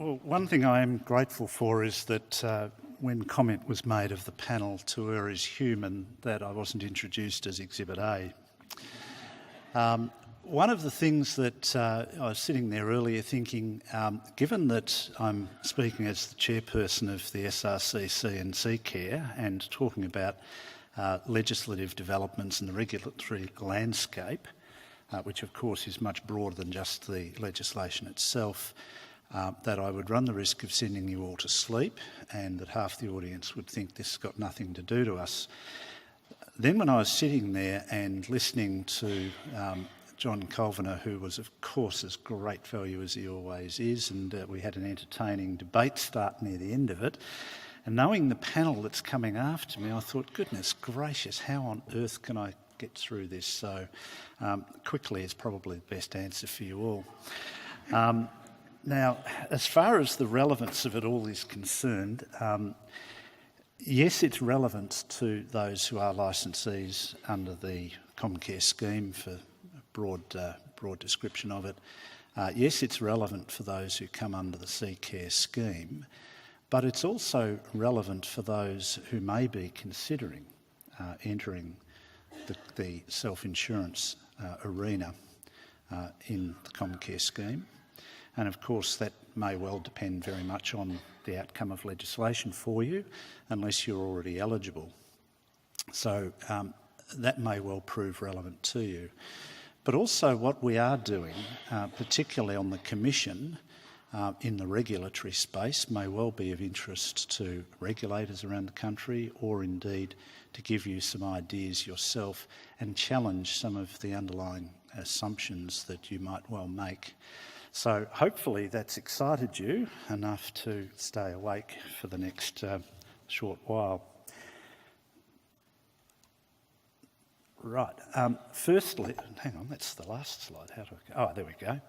Well, one thing I am grateful for is that when comment was made of the panel to err is human, that I wasn't introduced as Exhibit A. One of the things that I was sitting there earlier thinking, given that I'm speaking as the chairperson of the SRCC and CCare and talking about legislative developments in the regulatory landscape, which of course is much broader than just the legislation itself, that I would run the risk of sending you all to sleep and that half the audience would think this has got nothing to do to us. Then when I was sitting there and listening to John Colviner, who was of course as great value as he always is, and we had an entertaining debate start near the end of it, and knowing the panel that's coming after me, I thought, goodness gracious, how on earth can I get through this? So quickly is probably the best answer for you all. Now, as far as the relevance of it all is concerned, yes, it's relevant to those who are licensees under the Comcare scheme, for a broad description of it. Yes, it's relevant for those who come under the CCare scheme, but it's also relevant for those who may be considering entering the self-insurance arena in the Comcare scheme. And of course that may well depend very much on the outcome of legislation for you, unless you're already eligible. So that may well prove relevant to you. But also what we are doing, particularly on the Commission, in the regulatory space, may well be of interest to regulators around the country, or indeed to give you some ideas yourself and challenge some of the underlying assumptions that you might well make. So hopefully that's excited you enough to stay awake for the next short while. Right. Firstly, hang on, that's the last slide. How do I go? Oh, there we go.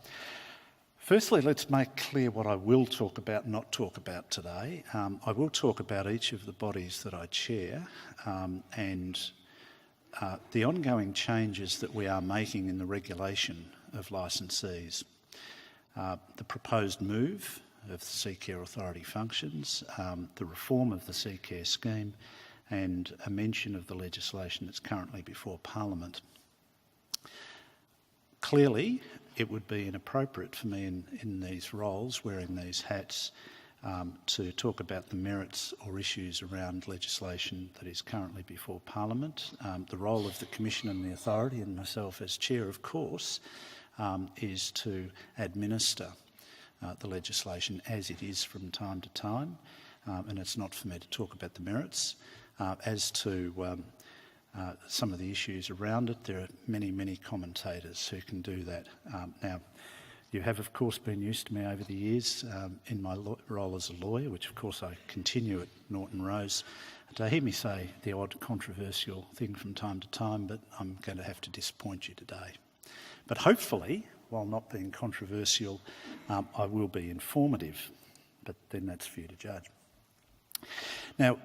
Firstly, let's make clear what I will talk about, not talk about today. I will talk about each of the bodies that I chair and the ongoing changes that we are making in the regulation of licensees. The proposed move of the CCare authority functions, the reform of the CCare scheme, and a mention of the legislation that's currently before Parliament. Clearly, it would be inappropriate for me in these roles, wearing these hats, to talk about the merits or issues around legislation that is currently before Parliament. The role of the Commission and the authority, and myself as chair, of course, is to administer the legislation as it is from time to time, and it's not for me to talk about the merits. As to some of the issues around it, there are many commentators who can do that. Now, you have of course been used to me over the years in my role as a lawyer, which of course I continue at Norton Rose, to hear me say the odd controversial thing from time to time, but I'm going to have to disappoint you today. But hopefully, while not being controversial, I will be informative, but then that's for you to judge. Now,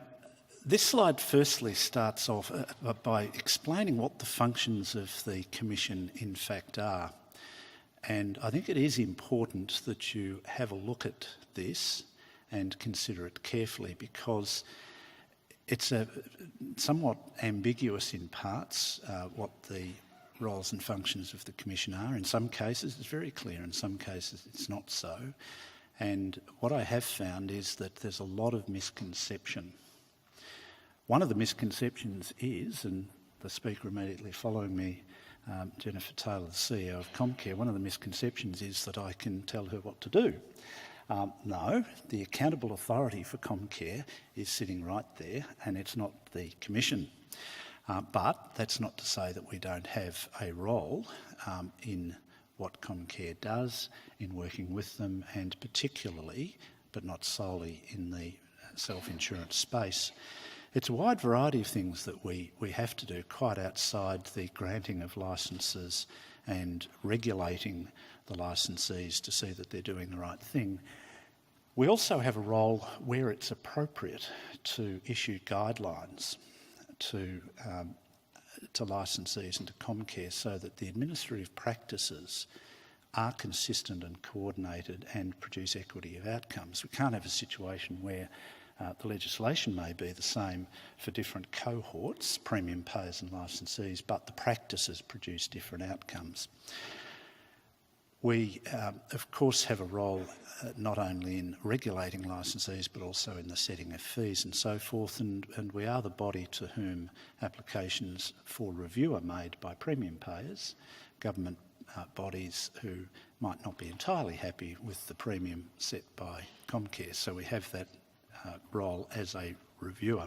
this slide firstly starts off by explaining what the functions of the Commission in fact are. And I think it is important that you have a look at this and consider it carefully, because it's somewhat ambiguous in parts what the roles and functions of the Commission are. In some cases it's very clear, in some cases it's not so. And what I have found is that there's a lot of misconception. One of the misconceptions is, and the speaker immediately following me, Jennifer Taylor, the CEO of Comcare, one of the misconceptions is that I can tell her what to do. No, the accountable authority for Comcare is sitting right there, and it's not the Commission. But that's not to say that we don't have a role in what Comcare does, in working with them, and particularly, but not solely, in the self-insurance space. It's a wide variety of things that we have to do, quite outside the granting of licences and regulating the licensees to see that they're doing the right thing. We also have a role where it's appropriate to issue guidelines to licensees and to Comcare, so that the administrative practices are consistent and coordinated and produce equity of outcomes. We can't have a situation where the legislation may be the same for different cohorts, premium payers and licensees, but the practices produce different outcomes. We, of course, have a role not only in regulating licensees but also in the setting of fees and so forth, and we are the body to whom applications for review are made by premium payers, government bodies who might not be entirely happy with the premium set by Comcare. So we have that role as a reviewer.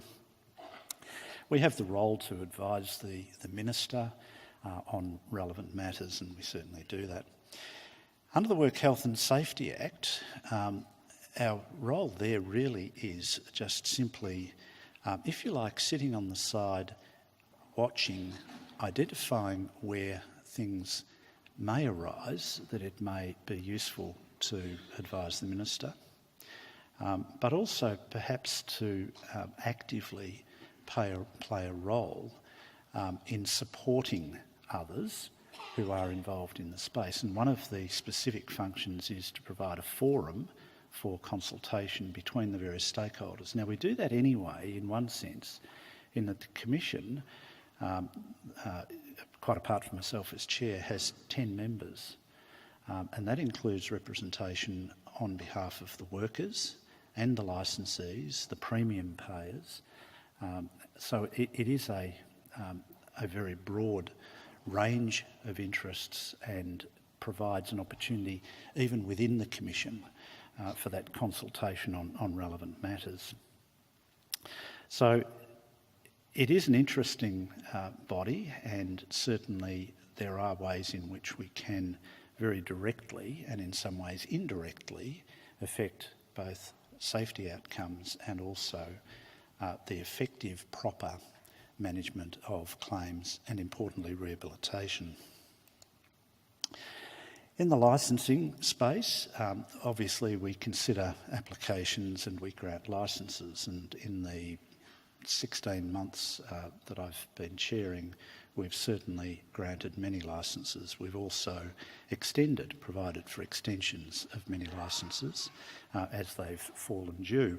We have the role to advise the Minister on relevant matters, and we certainly do that. Under the Work Health and Safety Act, our role there really is just simply, if you like, sitting on the side, watching, identifying where things may arise that it may be useful to advise the Minister, but also perhaps to actively play a role in supporting others who are involved in the space. And one of the specific functions is to provide a forum for consultation between the various stakeholders. Now, we do that anyway, in one sense, in that the Commission, quite apart from myself as chair, has 10 members. And that includes representation on behalf of the workers and the licensees, the premium payers. So it is a very broad range of interests and provides an opportunity even within the Commission for that consultation on relevant matters. So it is an interesting body, and certainly there are ways in which we can very directly and in some ways indirectly affect both safety outcomes and also the effective, proper management of claims and, importantly, rehabilitation. In the licensing space, obviously we consider applications and we grant licences, and in the 16 months that I've been chairing, we've certainly granted many licences. We've also provided for extensions of many licences as they've fallen due.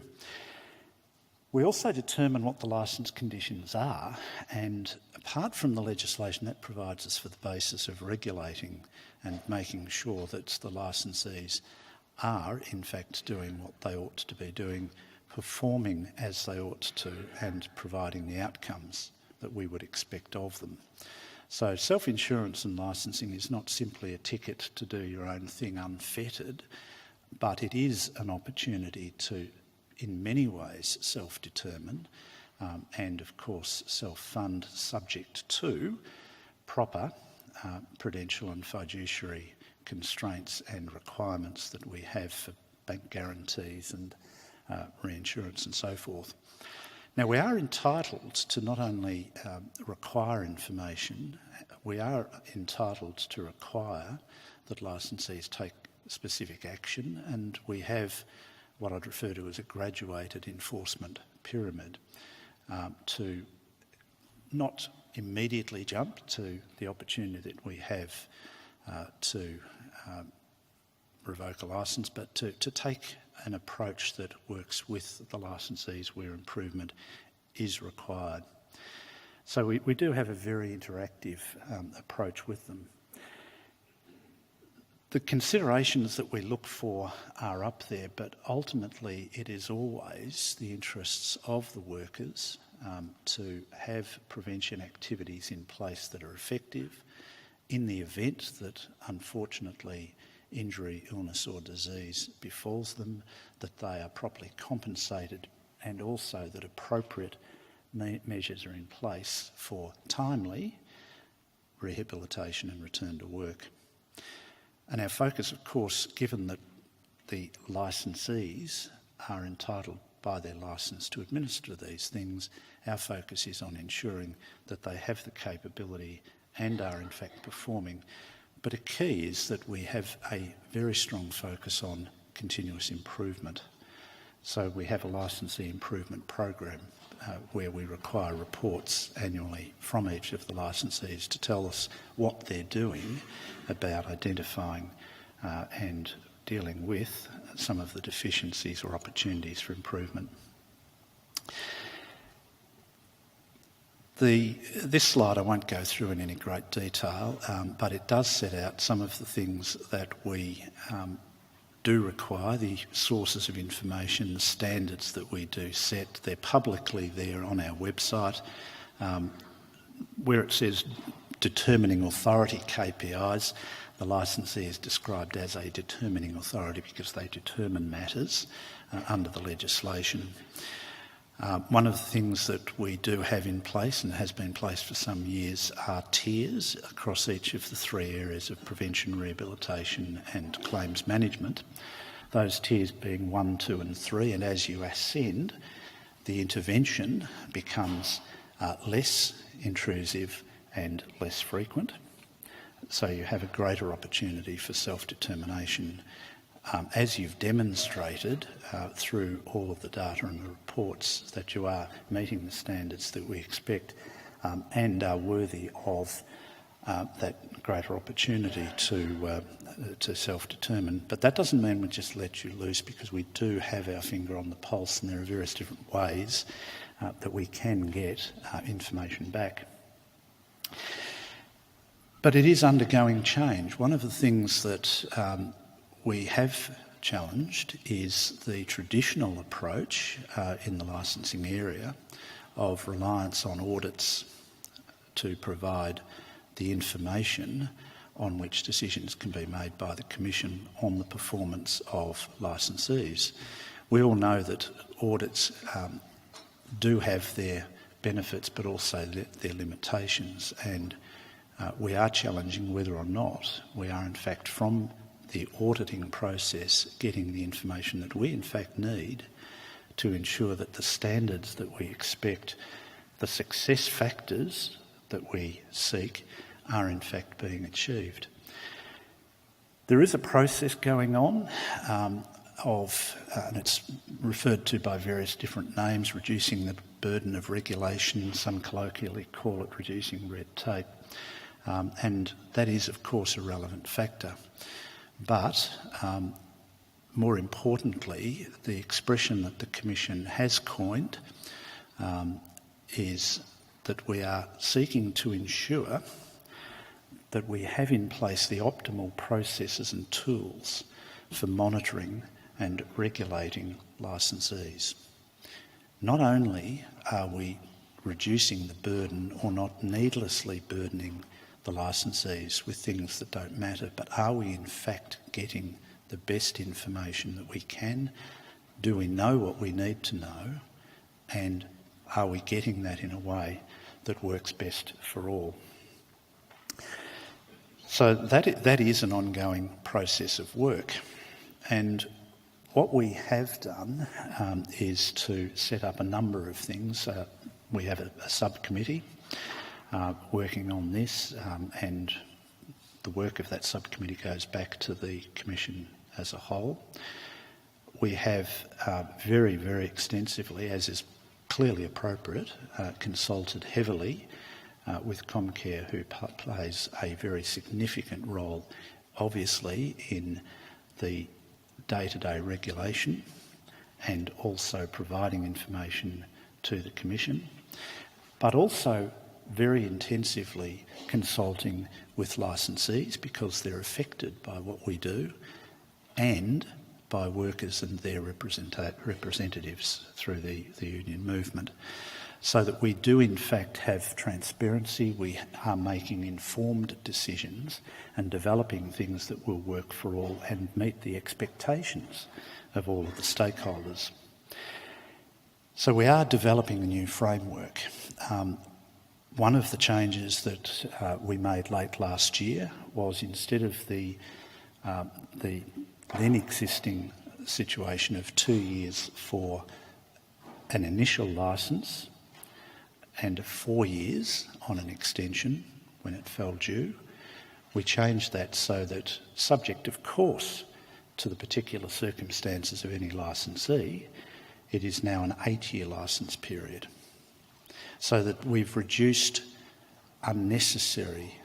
We also determine what the licence conditions are, and apart from the legislation, that provides us for the basis of regulating and making sure that the licensees are in fact doing what they ought to be doing, performing as they ought to, and providing the outcomes that we would expect of them. So self-insurance and licensing is not simply a ticket to do your own thing unfettered, but it is an opportunity to, in many ways, self-determine and, of course, self-fund, subject to proper prudential and fiduciary constraints and requirements that we have for bank guarantees and reinsurance and so forth. Now, we are entitled to not only require information, we are entitled to require that licensees take specific action, and we have what I'd refer to as a graduated enforcement pyramid to not immediately jump to the opportunity that we have to revoke a licence, but to take an approach that works with the licensees where improvement is required. So we do have a very interactive approach with them. The considerations that we look for are up there, but ultimately it is always the interests of the workers to have prevention activities in place that are effective in the event that, unfortunately, injury, illness or disease befalls them, that they are properly compensated, and also that appropriate measures are in place for timely rehabilitation and return to work. And our focus, of course, given that the licensees are entitled by their licence to administer these things, our focus is on ensuring that they have the capability and are in fact performing. But a key is that we have a very strong focus on continuous improvement. So we have a licensee improvement program where we require reports annually from each of the licensees to tell us what they're doing about identifying and dealing with some of the deficiencies or opportunities for improvement. This slide I won't go through in any great detail, but it does set out some of the things that we do require, the sources of information, the standards that we do set. They're publicly there on our website. Where it says determining authority KPIs, the licensee is described as a determining authority because they determine matters under the legislation. One of the things that we do have in place, and has been in place for some years, are tiers across each of the three areas of prevention, rehabilitation and claims management. Those tiers being 1, 2 and 3, and as you ascend, the intervention becomes less intrusive and less frequent. So you have a greater opportunity for self-determination. As you've demonstrated through all of the data and the reports that you are meeting the standards that we expect and are worthy of that greater opportunity to self-determine. But that doesn't mean we just let you loose, because we do have our finger on the pulse, and there are various different ways that we can get information back. But it is undergoing change. One of the things that we have challenged is the traditional approach in the licensing area of reliance on audits to provide the information on which decisions can be made by the Commission on the performance of licensees. We all know that audits do have their benefits but also their limitations, and we are challenging whether or not we are in fact from the auditing process getting the information that we in fact need to ensure that the standards that we expect, the success factors that we seek, are in fact being achieved. There is a process going on and it's referred to by various different names, reducing the burden of regulation. Some colloquially call it reducing red tape. And that is, of course, a relevant factor. But more importantly, the expression that the Commission has coined is that we are seeking to ensure that we have in place the optimal processes and tools for monitoring and regulating licensees. Not only are we reducing the burden or not needlessly burdening the licensees with things that don't matter, but are we in fact getting the best information that we can? Do we know what we need to know? And are we getting that in a way that works best for all? So that is an ongoing process of work. And what we have done is to set up a number of things. We have a subcommittee working on this, and the work of that subcommittee goes back to the Commission as a whole. We have very, very extensively, as is clearly appropriate, consulted heavily with Comcare, who plays a very significant role, obviously, in the day-to-day regulation and also providing information to the Commission, but also very intensively consulting with licensees because they're affected by what we do, and by workers and their representatives through the union movement, so that we do in fact have transparency. We are making informed decisions and developing things that will work for all and meet the expectations of all of the stakeholders. So we are developing a new framework. One of the changes that we made late last year was, instead of the then existing situation of 2 years for an initial licence and 4 years on an extension when it fell due, we changed that so that, subject of course to the particular circumstances of any licensee, it is now an 8-year licence period, so that we've reduced unnecessary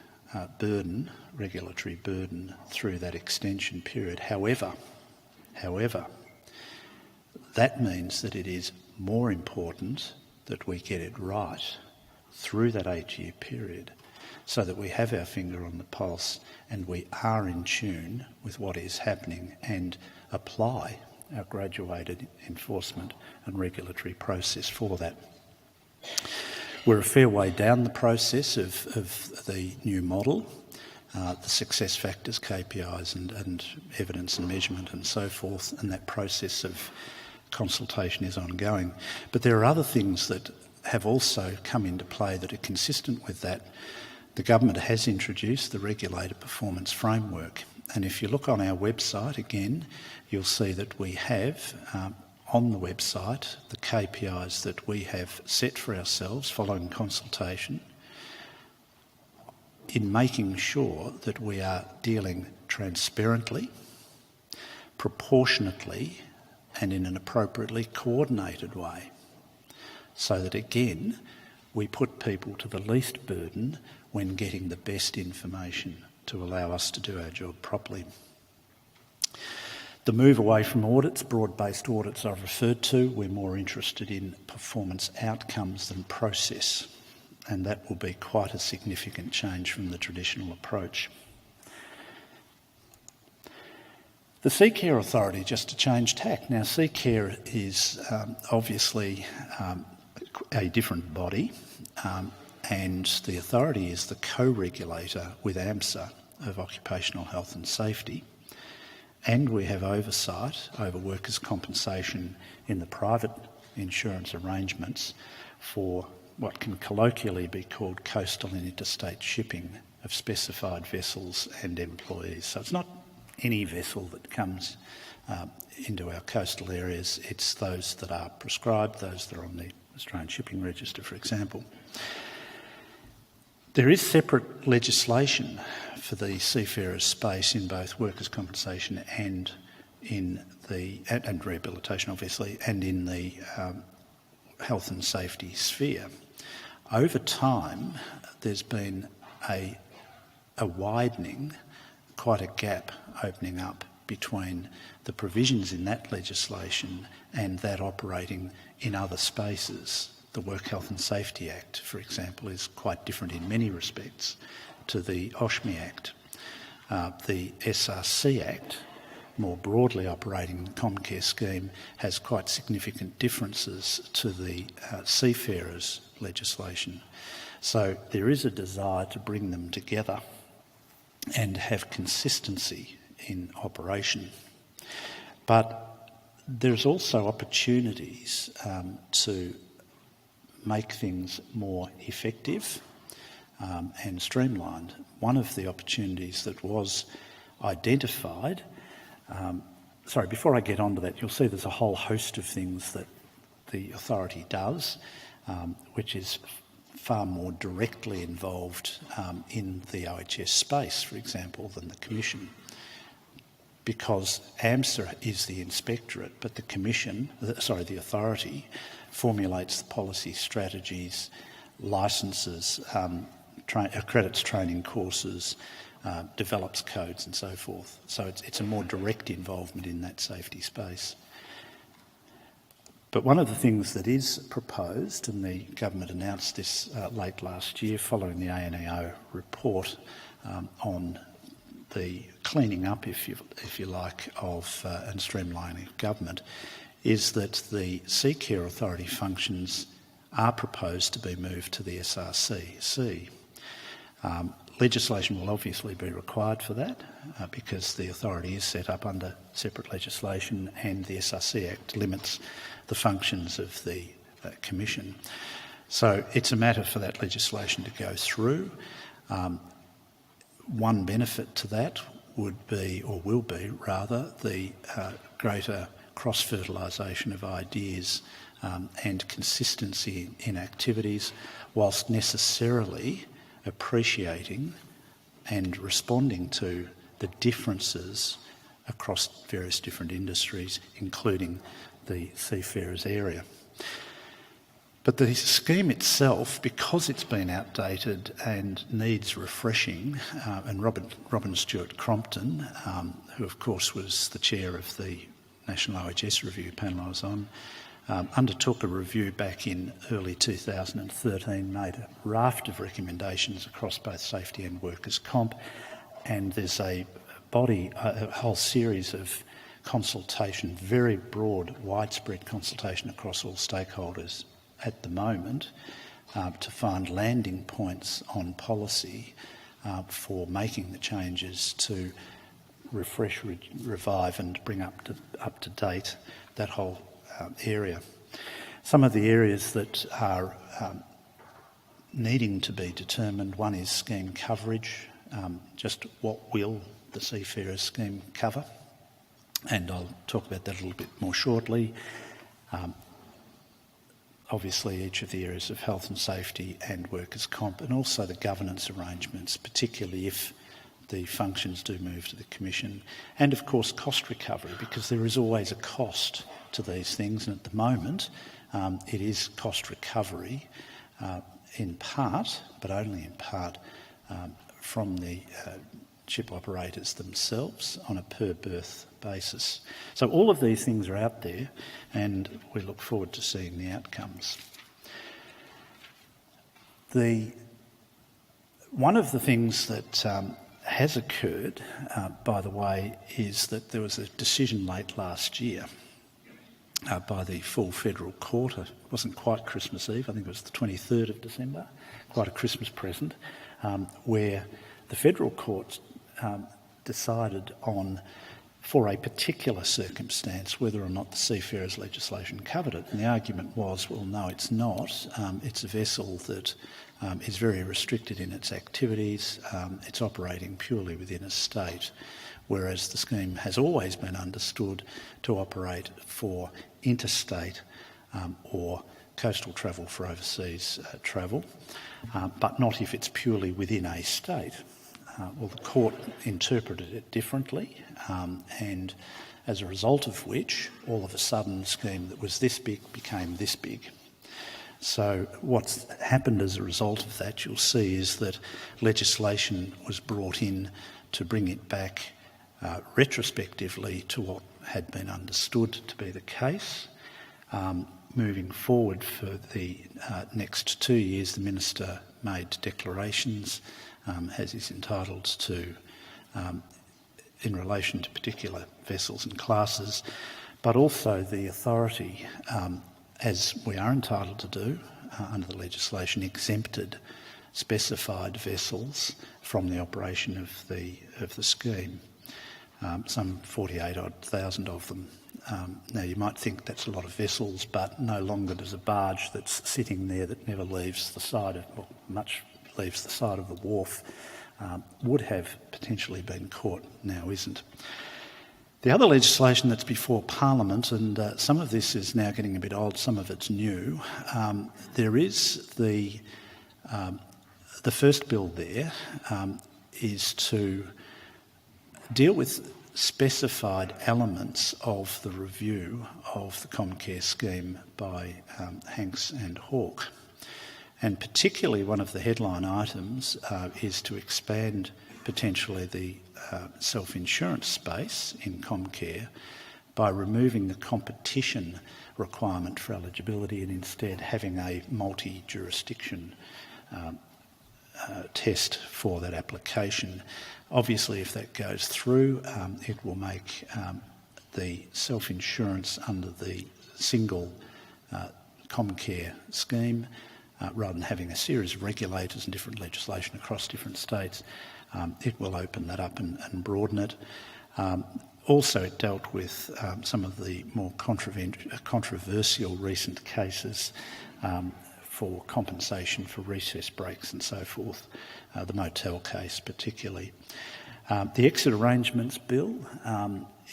burden regulatory burden through that extension period. However, that means that it is more important that we get it right through that 8-year period so that we have our finger on the pulse and we are in tune with what is happening and apply our graduated enforcement and regulatory process for that. We're a fair way down the process of the new model, the success factors, KPIs and evidence and measurement and so forth, and that process of consultation is ongoing. But there are other things that have also come into play that are consistent with that. The government has introduced the Regulator Performance Framework, and if you look on our website again, you'll see that we have on the website the KPIs that we have set for ourselves following consultation in making sure that we are dealing transparently, proportionately and in an appropriately coordinated way, so that again we put people to the least burden when getting the best information to allow us to do our job properly. The move away from audits, broad-based audits I've referred to, we're more interested in performance outcomes than process, and that will be quite a significant change from the traditional approach. The Sea Care Authority, just to change tack. Now, Sea Care is obviously a different body, and the authority is the co-regulator with AMSA of occupational health and safety, and we have oversight over workers' compensation in the private insurance arrangements for what can colloquially be called coastal and interstate shipping of specified vessels and employees. So it's not any vessel that comes into our coastal areas, it's those that are prescribed, those that are on the Australian Shipping Register, for example. There is separate legislation for the seafarers space in both workers' compensation and in the and rehabilitation, obviously, and in the health and safety sphere. Over time, there's been a widening, quite a gap opening up between the provisions in that legislation and that operating in other spaces. The Work Health and Safety Act, for example, is quite different in many respects to the OSHMI Act. The SRC Act, more broadly operating the Comcare scheme, has quite significant differences to the seafarers legislation. So there is a desire to bring them together and have consistency in operation. But there's also opportunities to make things more effective and streamlined. One of the opportunities that was identified, before I get onto that, you'll see there's a whole host of things that the authority does, which is far more directly involved in the OHS space, for example, than the Commission. Because AMSA is the inspectorate, but the authority formulates the policy strategies, licenses, accredits training courses, develops codes and so forth. So it's a more direct involvement in that safety space. But one of the things that is proposed, and the government announced this late last year following the ANEO report on the cleaning up, if you like, of and streamlining of government, is that the Sea Care Authority functions are proposed to be moved to the SRC. Legislation will obviously be required for that because the authority is set up under separate legislation and the SRC Act limits the functions of the Commission. So it's a matter for that legislation to go through. One benefit to that would be, or will be rather, the greater cross-fertilisation of ideas and consistency in activities, whilst necessarily appreciating and responding to the differences across various different industries, including the seafarers area. But the scheme itself, because it's been outdated and needs refreshing, and Robin Stewart-Crompton, who of course was the chair of the National OHS Review panel I was on, undertook a review back in early 2013, made a raft of recommendations across both safety and workers' comp, and there's a whole series of consultation, very broad, widespread consultation across all stakeholders at the moment to find landing points on policy for making the changes to refresh, revive and bring up to date that whole area. Some of the areas that are needing to be determined, one is scheme coverage, just what will the Seafarers Scheme cover, and I'll talk about that a little bit more shortly. Obviously each of the areas of health and safety and workers' comp, and also the governance arrangements, particularly if the functions do move to the Commission, and of course cost recovery, because there is always a cost to these things, and at the moment it is cost recovery in part, but only in part, from the ship operators themselves on a per berth basis. So all of these things are out there and we look forward to seeing the outcomes. One of the things that has occurred, by the way, is that there was a decision late last year by the full federal court. It wasn't quite Christmas Eve, I think it was the 23rd of December, quite a Christmas present, where the federal court decided on, for a particular circumstance, whether or not the seafarers legislation covered it. And the argument was, well, no, it's not. It's a vessel that is very restricted in its activities. It's operating purely within a state, whereas the scheme has always been understood to operate for interstate or coastal travel for overseas travel, but not if it's purely within a state. Well, the court interpreted it differently, and as a result of which, all of a sudden, the scheme that was this big became this big. So what's happened as a result of that, you'll see, is that legislation was brought in to bring it back retrospectively to what had been understood to be the case. Moving forward for the next 2 years, the Minister made declarations, as is entitled to, in relation to particular vessels and classes, but also the authority, as we are entitled to do under the legislation, exempted specified vessels from the operation of the scheme. Some 48,000 of them. Now you might think that's a lot of vessels, but no longer does a barge that's sitting there that never leaves the side of, or much leaves the side of the wharf, would have potentially been caught, now isn't. The other legislation that's before Parliament, and some of this is now getting a bit old, some of it's new, there is the first bill there is to deal with specified elements of the review of the Comcare scheme by Hanks and Hawke. And particularly one of the headline items is to expand potentially the self-insurance space in Comcare by removing the competition requirement for eligibility and instead having a multi-jurisdiction test for that application. Obviously, if that goes through, it will make the self-insurance under the single Comcare scheme, rather than having a series of regulators and different legislation across different states, it will open that up and broaden it. Also, it dealt with some of the more controversial recent cases for compensation for recess breaks and so forth, the motel case particularly. The exit arrangements bill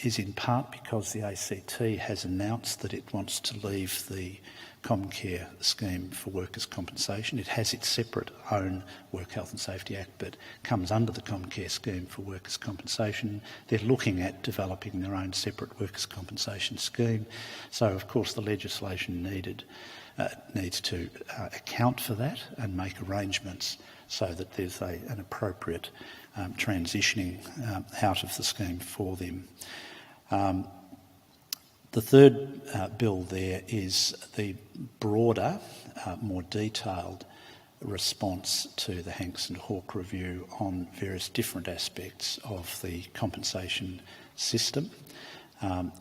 is in part because the ACT has announced that it wants to leave the Comcare scheme for workers' compensation. It has its separate own Work Health and Safety Act, but comes under the Comcare scheme for workers' compensation. They're looking at developing their own separate workers' compensation scheme. So, of course, the legislation needs to account for that and make arrangements so that there's an appropriate transitioning out of the scheme for them. The third bill there is the broader, more detailed response to the Hanks and Hawke review on various different aspects of the compensation system,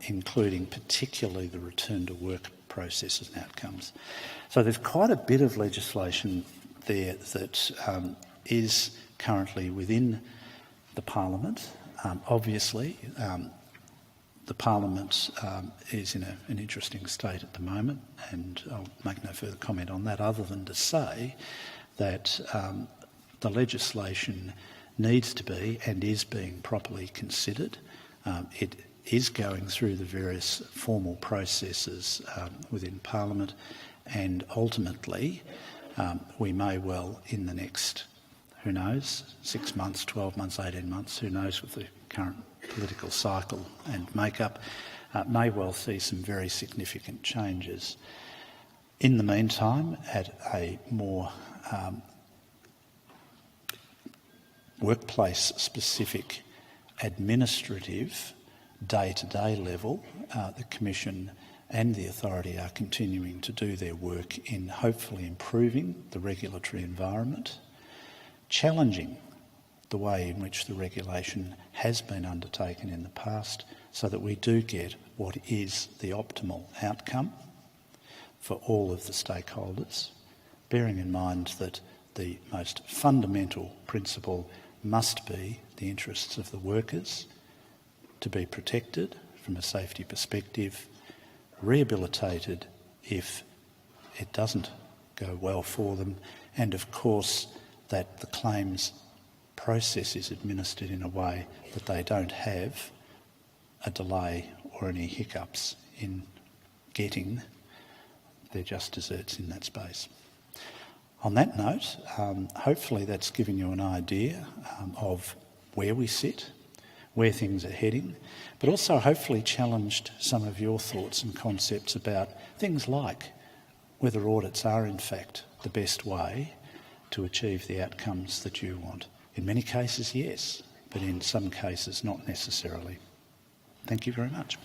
including particularly the return to work processes and outcomes. So there's quite a bit of legislation there that is currently within the Parliament. Obviously, the Parliament is in an interesting state at the moment, and I'll make no further comment on that other than to say that the legislation needs to be and is being properly considered. It is going through the various formal processes within Parliament, and ultimately we may well in the next, who knows, 6 months, 12 months, 18 months, who knows with the current political cycle and makeup, may well see some very significant changes. In the meantime, at a more workplace-specific administrative day-to-day level, the Commission and the authority are continuing to do their work in hopefully improving the regulatory environment, challenging the way in which the regulation has been undertaken in the past so that we do get what is the optimal outcome for all of the stakeholders, bearing in mind that the most fundamental principle must be the interests of the workers to be protected from a safety perspective, rehabilitated if it doesn't go well for them, and of course that the claims process is administered in a way that they don't have a delay or any hiccups in getting their just desserts in that space. On that note, hopefully that's given you an idea of where we sit, where things are heading, but also hopefully challenged some of your thoughts and concepts about things like whether audits are in fact the best way to achieve the outcomes that you want. In many cases, yes, but in some cases, not necessarily. Thank you very much.